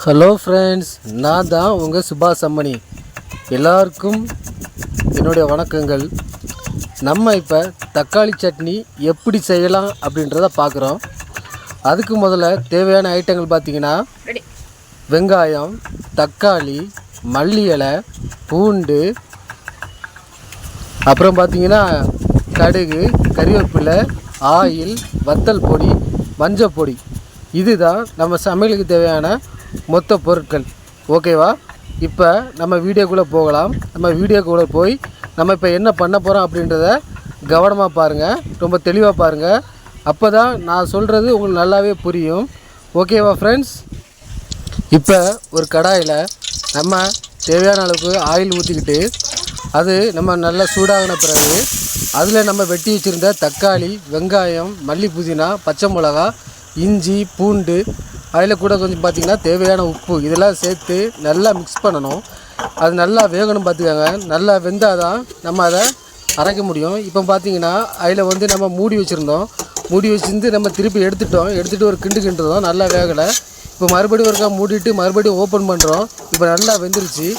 Hello friends, நான் தான் உங்கள் சுபாஷ் அம்மணி. எல்லாருக்கும் என்னுடைய வணக்கங்கள். நம்ம இப்போ தக்காளி சட்னி எப்படி செய்யலாம் அப்படின்றத பார்க்குறோம். அதுக்கு முதல்ல தேவையான ஐட்டங்கள் பார்த்திங்கன்னா வெங்காயம், தக்காளி, மல்லி இலை, பூண்டு, அப்புறம் பார்த்திங்கன்னா கடுகு, கறிவேப்பிலை, ஆயில், வத்தல் பொடி, மஞ்சள் பொடி. இதுதான் நம்ம சமையலுக்கு தேவையான மொத்த பொருட்கள். ஓகேவா? இப்போ நம்ம வீடியோக்குள்ளே போகலாம். நம்ம வீடியோக்குள்ளே போய் நம்ம இப்போ என்ன பண்ண போகிறோம் அப்படின்றத கவனமாக பாருங்கள், ரொம்ப தெளிவாக பாருங்கள். அப்போ தான் நான் சொல்கிறது உங்களுக்கு நல்லாவே புரியும். ஓகேவா ஃப்ரெண்ட்ஸ்? இப்போ ஒரு கடாயில் நம்ம தேவையான அளவுக்கு ஆயில் ஊற்றிக்கிட்டு அது நம்ம நல்லா சூடாகின பிறகு அதில் நம்ம வெட்டி வச்சுருந்த தக்காளி, வெங்காயம், மல்லி, புதினா, பச்சை மிளகா, இஞ்சி, பூண்டு, அதில் கூட கொஞ்சம் பார்த்திங்கன்னா தேவையான உப்பு இதெல்லாம் சேர்த்து நல்லா மிக்ஸ் பண்ணணும். அது நல்லா வேகணும் பார்த்துக்கோங்க. நல்லா வெந்தால் தான் நம்ம அதை அரைக்க முடியும். இப்போ பார்த்திங்கன்னா அதில் நம்ம மூடி வச்சுருந்தோம். மூடி வச்சுருந்து நம்ம திருப்பி எடுத்துகிட்டு ஒரு கிண்டுறோம். நல்லா வேகலை. இப்போ மறுபடியும் ஒருக்கா மூடிட்டு மறுபடியும் ஓப்பன் பண்ணுறோம். இப்போ நல்லா வெந்துருச்சு.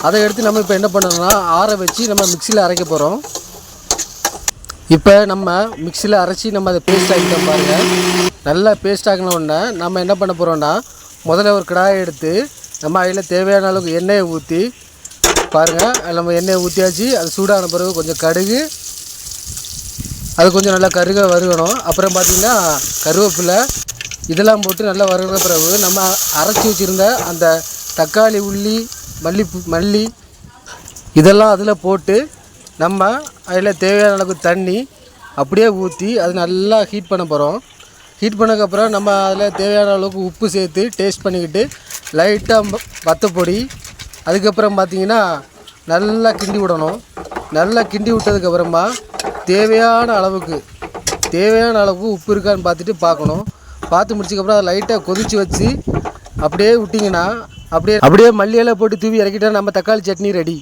அதை எடுத்து நம்ம இப்போ என்ன பண்ணணும்னா ஆற வச்சு நம்ம மிக்சியில் அரைக்க போகிறோம். இப்போ நம்ம மிக்சியில் அரைச்சி நம்ம அதை பேஸ்ட் ஆகிட்டோம் பாருங்கள். நல்லா பேஸ்ட் ஆகின உடனே நம்ம என்ன பண்ண போகிறோம்னா முதல்ல ஒரு கடாயை எடுத்து நம்ம அதில் தேவையான அளவுக்கு எண்ணெயை ஊற்றி பாருங்கள். நம்ம எண்ணெயை ஊற்றியாச்சு. அது சூடான பிறகு கொஞ்சம் கடுகு, அது கொஞ்சம் நல்லா வறுக்கணும். அப்புறம் பார்த்திங்கன்னா கருவேப்பிலை இதெல்லாம் போட்டு நல்லா வறுக்கிற பிறகு நம்ம அரைச்சி வச்சுருந்த அந்த தக்காளி, உள்ளி, மல்லி இதெல்லாம் அதில் போட்டு நம்ம அதில் தேவையான அளவுக்கு தண்ணி அப்படியே ஊற்றி அது நல்லா ஹீட் பண்ண போகிறோம். ஹீட் பண்ணதுக்கப்புறம் நம்ம அதில் தேவையான அளவுக்கு உப்பு சேர்த்து டேஸ்ட் பண்ணிக்கிட்டு லைட்டாக வத்தப்பொடி, அதுக்கப்புறம் பார்த்திங்கன்னா நல்லா கிண்டி விடணும். நல்லா கிண்டி விட்டதுக்கப்புறமா தேவையான அளவுக்கு உப்பு இருக்கான்னு பார்த்துட்டு பார்க்கணும். பார்த்து முடிச்சதுக்கப்புறம் அதை லைட்டாக கொதித்து வச்சு அப்படியே விட்டிங்கன்னா அப்படியே மல்லி இலை போட்டு தூவி இறக்கிட்டா நம்ம தக்காளி சட்னி ரெடி.